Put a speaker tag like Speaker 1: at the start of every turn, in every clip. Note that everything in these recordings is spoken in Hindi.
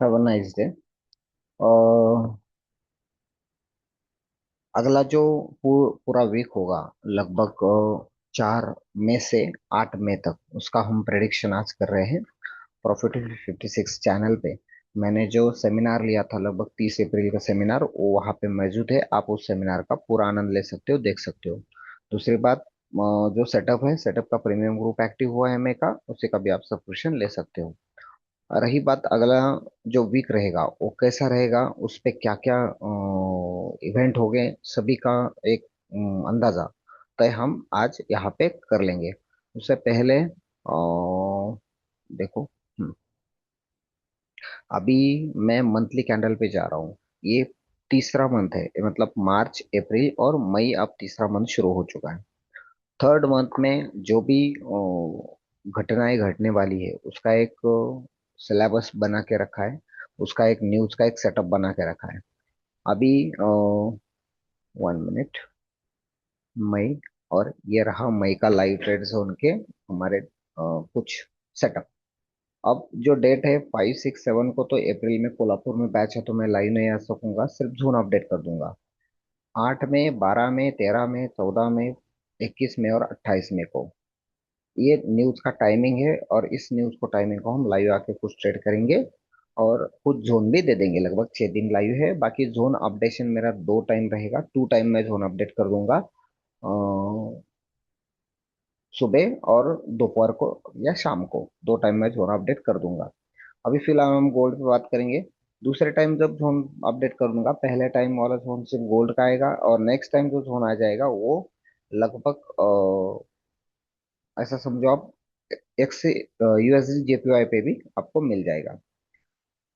Speaker 1: Have a nice day. अगला जो पूरा वीक होगा, लगभग 4 मई से 8 मई तक, उसका हम प्रेडिक्शन आज कर रहे हैं। प्रॉफिट 56 चैनल पे मैंने जो सेमिनार लिया था, लगभग 30 अप्रैल का सेमिनार, वो वहाँ पे मौजूद है। आप उस सेमिनार का पूरा आनंद ले सकते हो, देख सकते हो। दूसरी बात, जो सेटअप है, सेटअप का प्रीमियम ग्रुप एक्टिव हुआ है एमए का, उसी का भी आप सब्सक्रिप्शन ले सकते हो। रही बात अगला जो वीक रहेगा वो कैसा रहेगा, उस पे क्या क्या इवेंट हो गए, सभी का एक अंदाजा तय हम आज यहाँ पे कर लेंगे। उससे पहले देखो, अभी मैं मंथली कैंडल पे जा रहा हूँ। ये तीसरा मंथ है, मतलब मार्च अप्रैल और मई, अब तीसरा मंथ शुरू हो चुका है। थर्ड मंथ में जो भी घटनाएं घटने वाली है, उसका एक सिलेबस बना के रखा है, उसका एक न्यूज का एक सेटअप बना के रखा है। अभी 1 मिनट, मई, और ये रहा मई का लाइव ट्रेड जोन के हमारे कुछ सेटअप। अब जो डेट है 5, 6, 7 को, तो अप्रैल में कोल्हापुर में बैच है, तो मैं लाइव नहीं आ सकूंगा, सिर्फ जोन अपडेट कर दूंगा। 8 में, 12 में, 13 में, 14 में, 21 में और 28 में को ये न्यूज का टाइमिंग है, और इस न्यूज को टाइमिंग को हम लाइव आके कुछ ट्रेड करेंगे। और कुछ जोन भी दे देंगे, लगभग 6 दिन लाइव है। बाकी जोन अपडेशन मेरा दो टाइम रहेगा, टू टाइम मैं जोन अपडेट कर दूंगा, सुबह और दोपहर को या शाम को, दो टाइम में जोन अपडेट कर दूंगा। अभी फिलहाल हम गोल्ड पे बात करेंगे। दूसरे टाइम जब जोन अपडेट कर दूंगा, पहले टाइम वाला जोन सिर्फ गोल्ड का आएगा, और नेक्स्ट टाइम जो जोन आ जाएगा वो लगभग ऐसा समझो आप, एक से यूएसडी जेपीवाई पे भी आपको मिल जाएगा।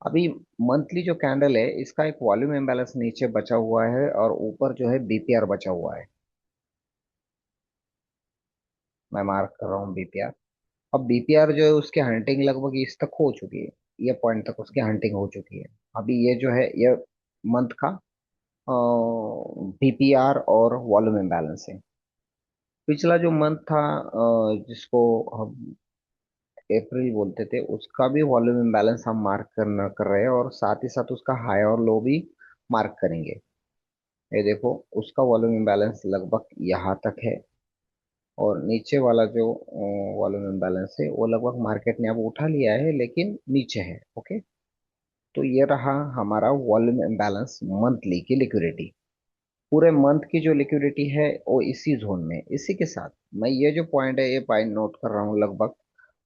Speaker 1: अभी मंथली जो कैंडल है, इसका एक वॉल्यूम इम्बैलेंस नीचे बचा हुआ है, और ऊपर जो है बीपीआर बचा हुआ है। मैं मार्क कर रहा हूँ बीपीआर। अब बीपीआर जो है, उसकी हंटिंग लगभग इस तक हो चुकी है, ये पॉइंट तक उसकी हंटिंग हो चुकी है। अभी ये जो है, ये मंथ का बीपीआर और वॉल्यूम इम्बैलेंस है। पिछला जो मंथ था, जिसको हम अप्रैल बोलते थे, उसका भी वॉल्यूम इम्बैलेंस हम मार्क करना कर रहे हैं, और साथ ही साथ उसका हाई और लो भी मार्क करेंगे। ये देखो, उसका वॉल्यूम इम्बैलेंस लगभग यहाँ तक है, और नीचे वाला जो वॉल्यूम इम्बैलेंस है, वो लगभग मार्केट ने अब उठा लिया है, लेकिन नीचे है। ओके, तो ये रहा हमारा वॉल्यूम इम्बैलेंस मंथली की लिक्विडिटी। पूरे मंथ की जो लिक्विडिटी है वो इसी जोन में, इसी के साथ मैं ये जो पॉइंट है, ये पॉइंट नोट कर रहा हूँ। लगभग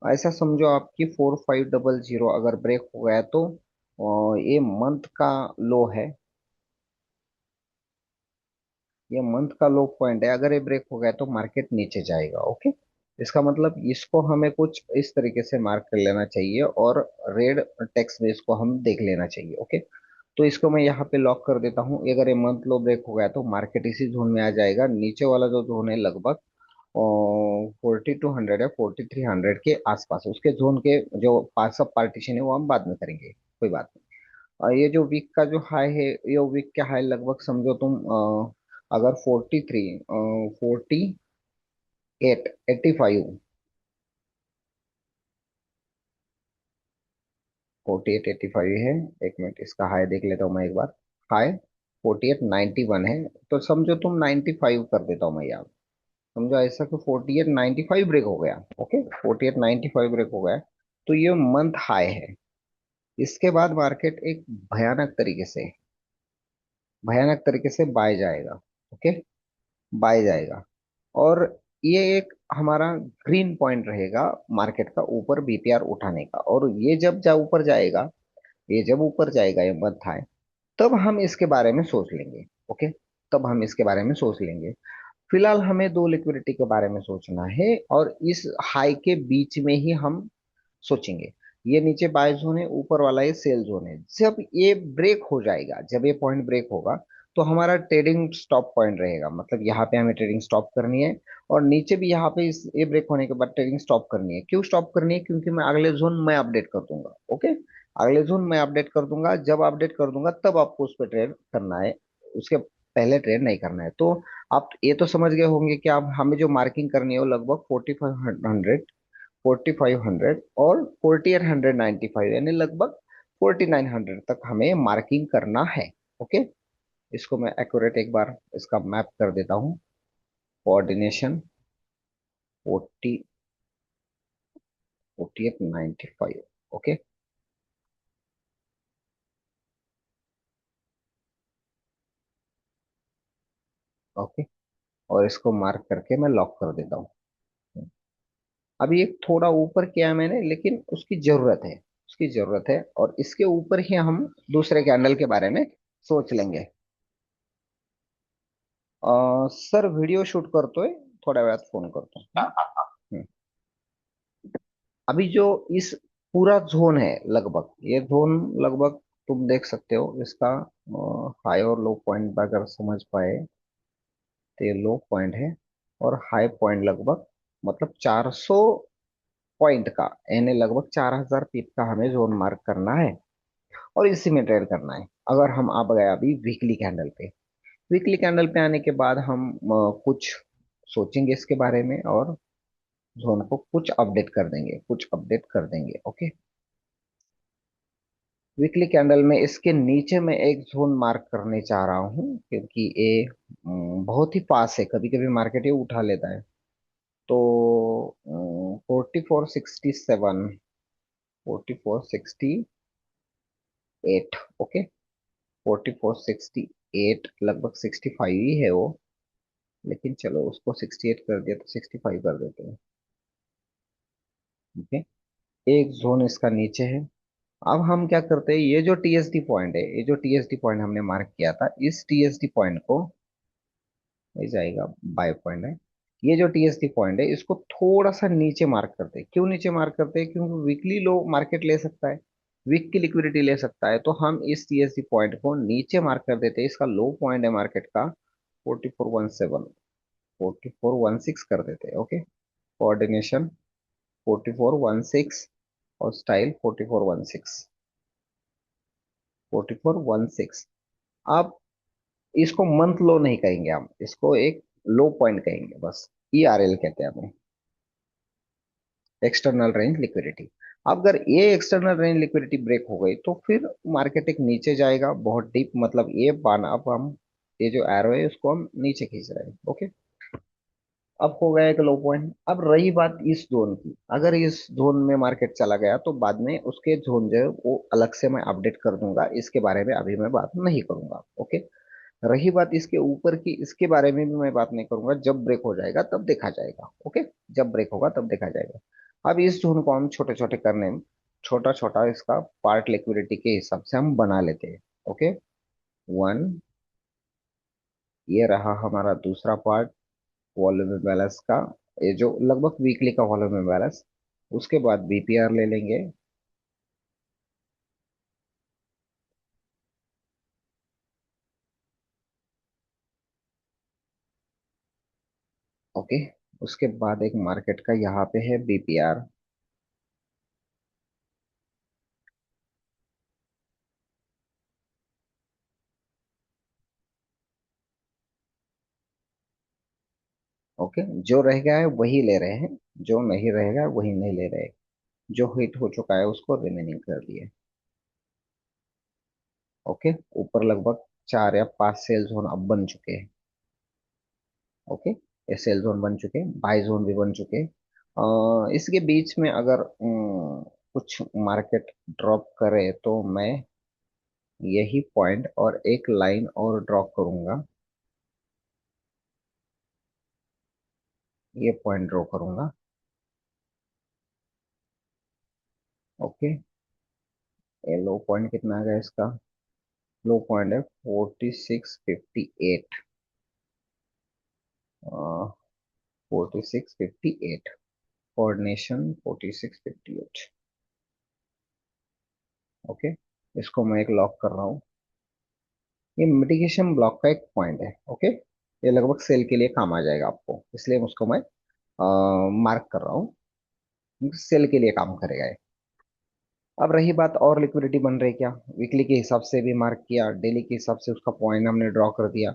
Speaker 1: ऐसा समझो आपकी 4500 अगर ब्रेक हो गया, तो ये मंथ का लो है, ये मंथ का लो पॉइंट है। अगर ये ब्रेक हो गया तो मार्केट नीचे जाएगा। ओके, इसका मतलब इसको हमें कुछ इस तरीके से मार्क कर लेना चाहिए, और रेड टेक्स्ट में इसको हम देख लेना चाहिए। ओके, तो इसको मैं यहाँ पे लॉक कर देता हूँ। अगर ये मंथ लो ब्रेक हो गया तो मार्केट इसी जोन में आ जाएगा। नीचे वाला जो जोन है, लगभग 4200 या 4300 के आसपास, उसके जोन के जो पास सब पार्टीशन है वो हम बाद में करेंगे, कोई बात नहीं। ये जो वीक का जो हाई है, ये वीक का हाई लगभग समझो तुम, अगर 43, 48, 85, 48, 85 है। एक मिनट, इसका हाई देख लेता हूँ मैं एक बार। हाई 4891 है, तो समझो तुम 95 कर देता हूँ मैं यहाँ। समझो ऐसा कि 4895 ब्रेक हो गया। ओके, 4895 ब्रेक हो गया, तो ये मंथ हाई है। इसके बाद मार्केट एक भयानक तरीके से बाय जाएगा। ओके, बाय जाएगा, और ये एक हमारा ग्रीन पॉइंट रहेगा मार्केट का ऊपर बीपीआर उठाने का। और ये जब जा ऊपर जाएगा, ये जब ऊपर जाएगा, ये मंथ हाई, तब हम इसके बारे में सोच लेंगे। ओके, तब हम इसके बारे में सोच लेंगे। फिलहाल हमें दो लिक्विडिटी के बारे में सोचना है, और इस हाई के बीच में ही हम सोचेंगे। ये नीचे बाय जोन है, ऊपर वाला ये सेल जोन है। जब ये ब्रेक हो जाएगा, जब ये पॉइंट ब्रेक होगा, तो हमारा ट्रेडिंग स्टॉप पॉइंट रहेगा, मतलब यहाँ पे हमें ट्रेडिंग स्टॉप करनी है। और नीचे भी यहाँ पे ये ब्रेक होने के बाद ट्रेडिंग स्टॉप करनी है। क्यों स्टॉप करनी है? क्योंकि मैं अगले जोन में अपडेट कर दूंगा। ओके, अगले जोन में अपडेट कर दूंगा, जब अपडेट कर दूंगा तब आपको उस पर ट्रेड करना है, उसके पहले ट्रेड नहीं करना है। तो आप ये तो समझ गए होंगे कि आप हमें जो मार्किंग करनी है वो लगभग 4500, 4500 और 4895, यानी लगभग 4900 तक हमें मार्किंग करना है। ओके, इसको मैं एक्यूरेट एक बार इसका मैप कर देता हूँ। कोऑर्डिनेशन 4895। ओके। ओके, और इसको मार्क करके मैं लॉक कर देता हूँ। अभी एक थोड़ा ऊपर किया है मैंने, लेकिन उसकी जरूरत है, उसकी जरूरत है, और इसके ऊपर ही हम दूसरे कैंडल के बारे में सोच लेंगे। सर वीडियो शूट करते है, थोड्या वेळात फोन करतो। हम्म। अभी जो इस पूरा जोन है लगभग, ये जोन लगभग तुम देख सकते हो इसका हाई और लो पॉइंट अगर समझ पाए तो ये लो पॉइंट है, और हाई पॉइंट लगभग मतलब 400 पॉइंट का, यानी लगभग 4000 पीप का हमें जोन मार्क करना है, और इसी में ट्रेड करना है। अगर हम आ गए अभी वीकली कैंडल पे, वीकली कैंडल पे आने के बाद हम कुछ सोचेंगे इसके बारे में, और जोन को कुछ अपडेट कर देंगे, कुछ अपडेट कर देंगे। ओके, वीकली कैंडल में इसके नीचे मैं एक जोन मार्क करने चाह रहा हूँ, क्योंकि ये बहुत ही पास है, कभी कभी मार्केट ये उठा लेता है। तो 4467, 4468। ओके, 4468 लगभग 65 ही है वो, लेकिन चलो उसको 68 कर दिया तो 65 कर देते हैं। ओके, एक जोन इसका नीचे है। अब हम क्या करते हैं, ये जो टीएसडी पॉइंट है, ये जो टीएसडी पॉइंट हमने मार्क किया था, इस टीएसडी पॉइंट को, ये जाएगा बाय पॉइंट है, ये जो टीएसडी पॉइंट है इसको थोड़ा सा नीचे मार्क करते हैं। क्यों नीचे मार्क करते हैं? क्योंकि वीकली लो मार्केट ले सकता है, वीक की लिक्विडिटी ले सकता है, तो हम इस टीएसडी पॉइंट को नीचे मार्क कर देते हैं। इसका लो पॉइंट है मार्केट का 4417, 4416 कर देते हैं। ओके, कोऑर्डिनेशन 4416, और स्टाइल 4416, 4416। आप इसको मंथ लो नहीं कहेंगे, हम इसको एक लो पॉइंट कहेंगे बस। ERL कहते हैं हमें, एक्सटर्नल रेंज लिक्विडिटी। अब अगर ये एक्सटर्नल रेंज लिक्विडिटी ब्रेक हो गई तो फिर मार्केट एक नीचे जाएगा बहुत डीप, मतलब ये बाण अब हम, ये जो एरो है उसको हम नीचे खींच रहे हैं। ओके, अब हो गया एक लो पॉइंट। अब रही बात इस जोन की, अगर इस जोन में मार्केट चला गया तो बाद में उसके जोन जो है वो अलग से मैं अपडेट कर दूंगा, इसके बारे में अभी मैं बात नहीं करूंगा। ओके, रही बात इसके ऊपर की, इसके बारे में भी मैं बात नहीं करूंगा, जब ब्रेक हो जाएगा तब देखा जाएगा। ओके, जब ब्रेक होगा तब देखा जाएगा। अब इस जोन को हम छोटे छोटे करने, छोटा छोटा इसका पार्ट लिक्विडिटी के हिसाब से हम बना लेते हैं। ओके, वन, ये रहा हमारा दूसरा पार्ट वॉल्यूम बैलेंस का, ये जो लगभग वीकली का वॉल्यूम बैलेंस। उसके बाद बीपीआर ले लेंगे। ओके, उसके बाद एक मार्केट का यहाँ पे है बीपीआर। ओके, जो रह गया है वही ले रहे हैं, जो नहीं रहेगा वही नहीं ले रहे। जो हिट हो चुका है उसको रिमेनिंग कर दिए। ओके, ऊपर लगभग 4 या 5 सेल जोन अब बन चुके हैं। ओके, ये सेल जोन बन चुके हैं, बाय जोन भी बन चुके हैं। इसके बीच में अगर कुछ मार्केट ड्रॉप करे तो मैं यही पॉइंट और एक लाइन और ड्रॉ करूंगा, ये पॉइंट ड्रॉ करूंगा। ओके, ये लो पॉइंट कितना आ गया इसका? लो पॉइंट है 4658, 4658, कोऑर्डिनेशन 4658। ओके, इसको मैं एक लॉक कर रहा हूँ। ये मिटिगेशन ब्लॉक का एक पॉइंट है। ओके, ये लगभग सेल के लिए काम आ जाएगा आपको, इसलिए उसको मैं मार्क कर रहा हूँ, सेल के लिए काम करेगा ये। अब रही बात और लिक्विडिटी बन रही क्या, वीकली के हिसाब से भी मार्क किया, डेली के हिसाब से उसका पॉइंट हमने ड्रॉ कर दिया।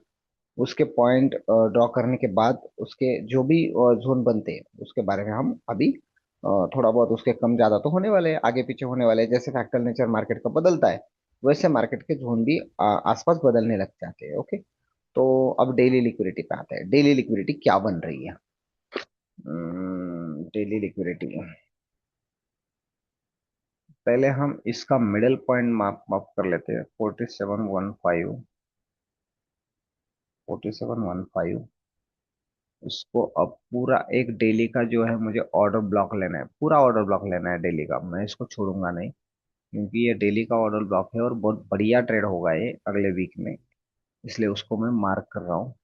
Speaker 1: उसके पॉइंट ड्रॉ करने के बाद उसके जो भी जोन बनते हैं उसके बारे में हम अभी थोड़ा बहुत उसके कम ज्यादा तो होने वाले हैं, आगे पीछे होने वाले हैं। जैसे फैक्टर नेचर मार्केट का बदलता है, वैसे मार्केट के जोन भी आसपास बदलने लग जाते हैं। ओके, तो अब डेली लिक्विडिटी पे आते हैं। डेली लिक्विडिटी क्या बन रही है? डेली लिक्विडिटी, पहले हम इसका मिडिल पॉइंट माप माप कर लेते हैं। 4715, 4715। इसको अब पूरा एक डेली का जो है मुझे ऑर्डर ब्लॉक लेना है, पूरा ऑर्डर ब्लॉक लेना है डेली का। मैं इसको छोड़ूंगा नहीं, क्योंकि ये डेली का ऑर्डर ब्लॉक है और बहुत बढ़िया ट्रेड होगा ये अगले वीक में, इसलिए उसको मैं मार्क कर रहा हूँ।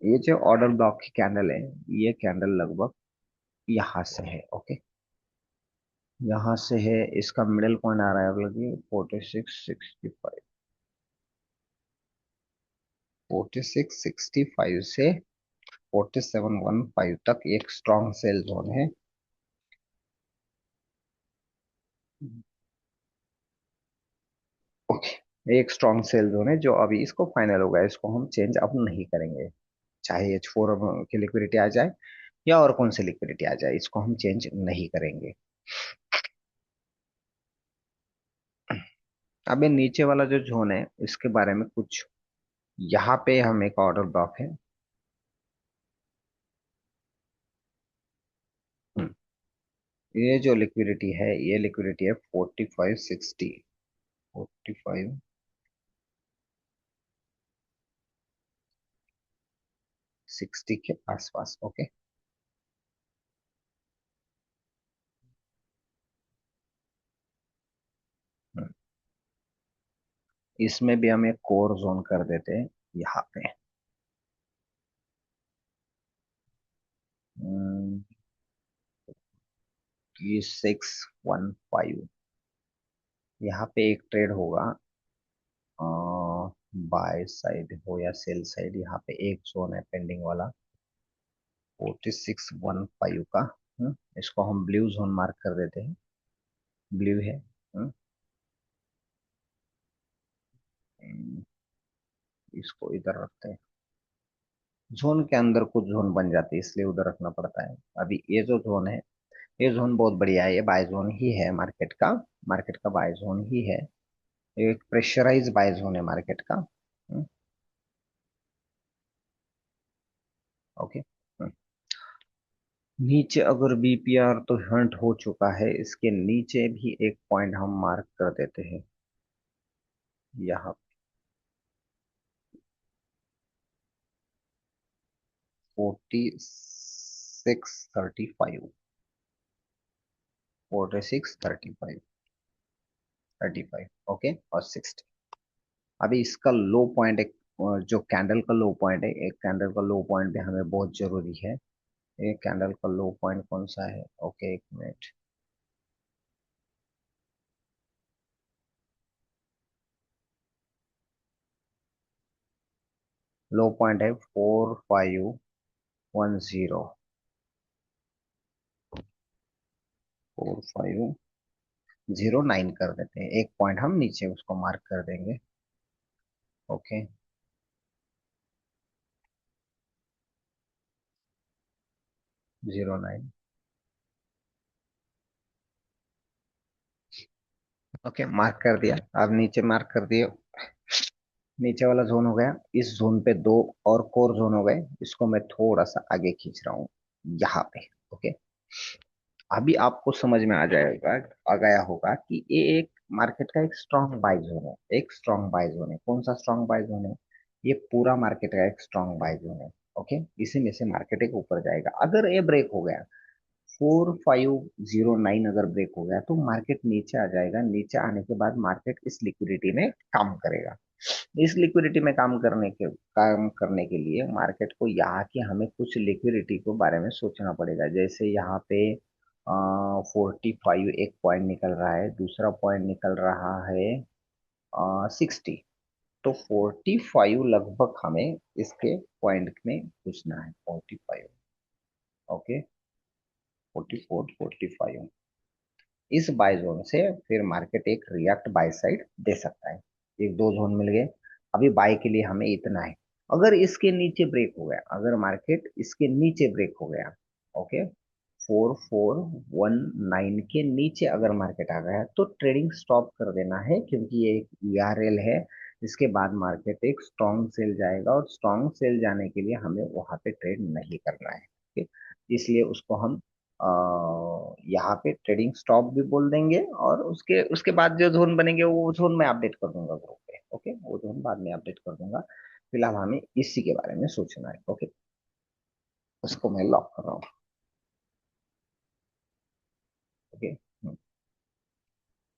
Speaker 1: ये जो ऑर्डर ब्लॉक की कैंडल है, ये कैंडल लगभग यहाँ से है। ओके, यहाँ से है, इसका मिडिल पॉइंट आ रहा है अगले 4665। 4665 से 4715 तक एक स्ट्रॉन्ग सेल जोन है। ओके, एक स्ट्रॉन्ग सेल जोन है जो अभी इसको फाइनल होगा, इसको हम चेंज अब नहीं करेंगे। चाहे H4 की लिक्विडिटी आ जाए या और कौन सी लिक्विडिटी आ जाए, इसको हम चेंज नहीं करेंगे। अब ये नीचे वाला जो जोन है, इसके बारे में कुछ, यहाँ पे हम एक ऑर्डर ब्लॉक है। हम्म, ये जो लिक्विडिटी है, ये लिक्विडिटी है 4560, 4560 के आसपास। ओके, इसमें भी हम एक कोर जोन कर देते हैं यहाँ पे। 615, यहाँ पे एक ट्रेड होगा, बाय साइड हो या सेल साइड। यहाँ पे एक जोन है पेंडिंग वाला 4615 का। इसको हम ब्लू जोन मार्क कर देते हैं, ब्लू है। हम्म, इसको इधर रखते हैं। जोन के अंदर कुछ जोन बन जाती है, इसलिए उधर रखना पड़ता है। अभी ये जो जोन है, ये जोन बहुत बढ़िया है, ये बाय जोन ही है मार्केट का, मार्केट का बाय जोन ही है। ये एक प्रेशराइज बाय जोन है मार्केट का। ओके, नीचे अगर बीपीआर तो हंट हो चुका है, इसके नीचे भी एक पॉइंट हम मार्क कर देते हैं यहाँ। 4635, 4635, 35। ओके, और 60। अभी इसका लो पॉइंट एक, जो कैंडल का लो पॉइंट है, एक कैंडल का लो पॉइंट भी हमें बहुत जरूरी है। एक कैंडल का लो पॉइंट कौन सा है? ओके, एक मिनट। लो पॉइंट है 4510, 4509 कर देते हैं। एक पॉइंट हम नीचे उसको मार्क कर देंगे। ओके, 09। ओके, मार्क कर दिया। अब नीचे मार्क कर दिए, नीचे वाला जोन हो गया। इस जोन पे दो और कोर जोन हो गए, इसको मैं थोड़ा सा आगे खींच रहा हूँ यहाँ पे। ओके, अभी आपको समझ में आ जाएगा, आ गया होगा कि ये एक मार्केट का एक स्ट्रॉन्ग बाय जोन है। एक स्ट्रॉन्ग बाय जोन है। कौन सा स्ट्रॉन्ग बाय जोन है? ये पूरा मार्केट का एक स्ट्रॉन्ग बाय जोन है। ओके, इसी में से मार्केट एक ऊपर जाएगा। अगर ये ब्रेक हो गया, 4509 अगर ब्रेक हो गया, तो मार्केट नीचे आ जाएगा। नीचे आने के बाद मार्केट इस लिक्विडिटी में काम करेगा। इस लिक्विडिटी में काम करने के लिए मार्केट को यहाँ की हमें कुछ लिक्विडिटी के बारे में सोचना पड़ेगा। जैसे यहाँ पे 45 एक पॉइंट निकल रहा है, दूसरा पॉइंट निकल रहा है 60। तो 45 लगभग हमें इसके पॉइंट में पूछना है। 45। ओके, 44 45, इस बाय जोन से फिर मार्केट एक रिएक्ट बाय साइड दे सकता है। एक दो जोन मिल गए, अभी बाय के लिए हमें इतना है। अगर इसके नीचे ब्रेक हो गया, अगर मार्केट इसके नीचे ब्रेक हो गया, ओके, 4419 के नीचे अगर मार्केट आ गया तो ट्रेडिंग स्टॉप कर देना है, क्योंकि ये एक ईआरएल है। इसके बाद मार्केट एक स्ट्रॉन्ग सेल जाएगा, और स्ट्रॉन्ग सेल जाने के लिए हमें वहां पे ट्रेड नहीं करना है, ठीक। इसलिए उसको हम यहाँ पे ट्रेडिंग स्टॉप भी बोल देंगे, और उसके उसके बाद जो जोन बनेंगे वो जोन मैं अपडेट कर दूंगा ग्रुप पे, ओके, वो जोन बाद में अपडेट कर दूंगा। फिलहाल हमें इसी के बारे में सोचना है, ओके। उसको मैं लॉक कर रहा हूँ, ओके।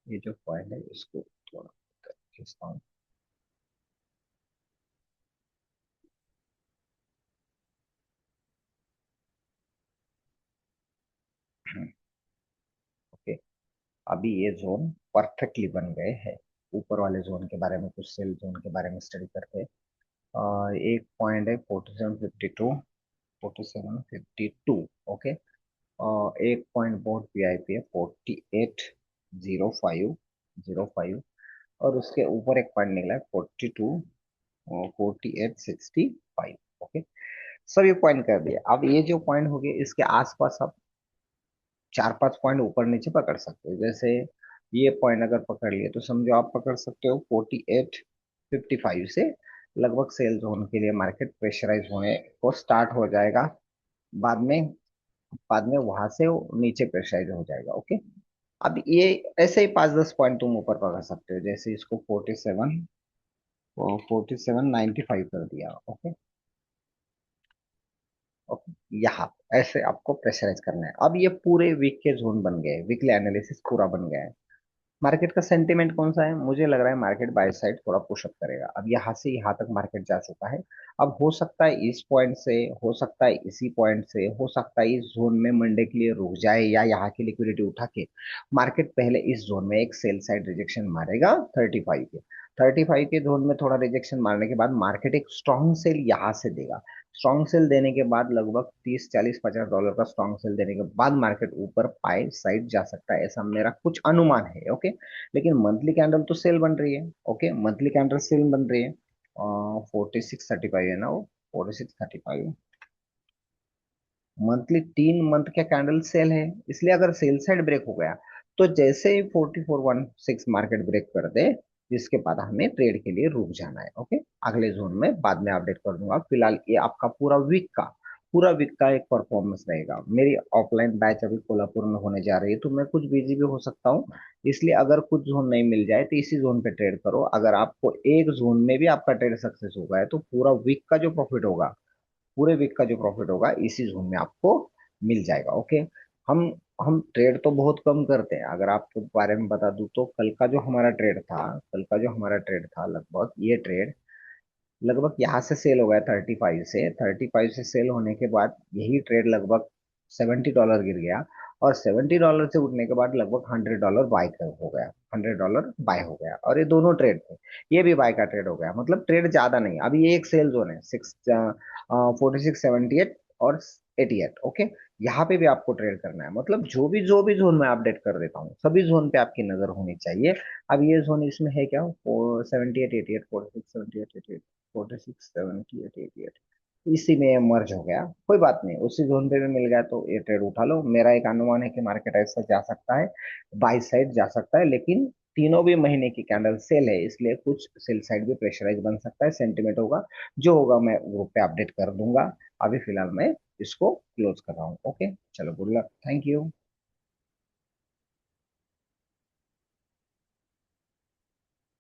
Speaker 1: ये जो पॉइंट है इसको थोड़ा खींचता हूँ। ओके, अभी ये जोन परफेक्टली बन गए हैं। ऊपर वाले जोन के बारे में, कुछ सेल जोन के बारे में स्टडी करते हैं। एक पॉइंट है 4752, 4752, ओके। एक पॉइंट बहुत वीआईपी है, 4805, और उसके ऊपर एक पॉइंट निकला है 4865, ओके। सभी पॉइंट कर दिए। अब ये जो पॉइंट हो गए, इसके आसपास आप 4-5 पॉइंट ऊपर नीचे पकड़ सकते हो। जैसे ये पॉइंट अगर पकड़ लिए तो समझो आप पकड़ सकते हो 4855 से, लगभग सेल जोन के लिए मार्केट प्रेशराइज होने को स्टार्ट हो जाएगा। बाद में बाद में वहां से वो नीचे प्रेशराइज हो जाएगा, ओके। अब ये ऐसे ही 5-10 पॉइंट तुम ऊपर पकड़ सकते हो, जैसे इसको 47 कर दिया, ओके। ओके, यहाँ ऐसे आपको प्रेशराइज करना है। अब ये पूरे वीक के जोन बन गए, वीकली एनालिसिस पूरा बन गया है। मार्केट का सेंटीमेंट कौन सा है? मुझे लग रहा है मार्केट बाय साइड थोड़ा पुशअप करेगा। अब यहाँ से यहाँ तक मार्केट जा चुका है। अब हो सकता है इस पॉइंट से, हो सकता है इसी पॉइंट से, हो सकता है इस जोन में मंडे के लिए रुक जाए, या यहाँ की लिक्विडिटी उठा के मार्केट पहले इस जोन में एक सेल साइड रिजेक्शन मारेगा 35 के। 35 के जोन में थोड़ा रिजेक्शन मारने के बाद मार्केट एक स्ट्रॉन्ग सेल यहाँ से देगा। स्ट्रॉन्ग सेल देने के बाद लगभग 30, 40, 50 डॉलर का स्ट्रॉन्ग सेल देने के बाद मार्केट ऊपर पाई साइड जा सकता है, ऐसा मेरा कुछ अनुमान है, ओके। लेकिन मंथली कैंडल तो सेल बन रही है, ओके, मंथली कैंडल सेल बन रही है। 4635 है ना वो, 4635 मंथली, 3 मंथ का कैंडल सेल है। इसलिए अगर सेल साइड ब्रेक हो गया तो जैसे ही 4416 मार्केट ब्रेक कर दे, जिसके बाद हमें ट्रेड के लिए रुक जाना है, ओके। अगले जोन में बाद में अपडेट कर दूंगा। फिलहाल ये आपका पूरा वीक का एक परफॉर्मेंस रहेगा। मेरी ऑफलाइन बैच अभी कोल्हापुर में होने जा रही है, तो मैं कुछ बिजी भी हो सकता हूँ। इसलिए अगर कुछ जोन नहीं मिल जाए तो इसी जोन पे ट्रेड करो। अगर आपको एक जोन में भी आपका ट्रेड सक्सेस होगा है तो पूरा वीक का जो प्रॉफिट होगा, पूरे वीक का जो प्रॉफिट होगा इसी जोन में आपको मिल जाएगा, ओके। हम हम ट्रेड तो बहुत कम करते हैं। अगर आपके बारे में बता दूं तो कल का जो हमारा ट्रेड था, लगभग ये ट्रेड लगभग यहाँ से सेल हो गया 35 से सेल होने के बाद यही ट्रेड लगभग $70 गिर गया, और $70 से उठने के बाद लगभग $100 बाय हो गया, $100 बाय हो गया, और ये दोनों ट्रेड थे। ये भी बाय का ट्रेड हो गया, मतलब ट्रेड ज्यादा नहीं। अभी ये एक सेल जोन है, 4678 और 88, ओके। यहाँ पे भी आपको ट्रेड करना है, मतलब जो भी जोन मैं अपडेट कर देता हूँ सभी जोन पे आपकी नजर होनी चाहिए। अब ये जोन इसमें है क्या, 478 88, 4678 4678 इसी में ये मर्ज हो गया। कोई बात नहीं, उसी जोन पे भी मिल गया तो ये ट्रेड उठा लो। मेरा एक अनुमान है कि मार्केट ऐसा जा सकता है, बाई साइड जा सकता है, लेकिन तीनों भी महीने की कैंडल सेल है, इसलिए कुछ सेल साइड भी प्रेशराइज बन सकता है। सेंटीमेंट होगा, जो होगा मैं ग्रुप पे अपडेट कर दूंगा। अभी फिलहाल मैं इसको क्लोज कर रहा हूँ, ओके। चलो, गुड लक, थैंक यू।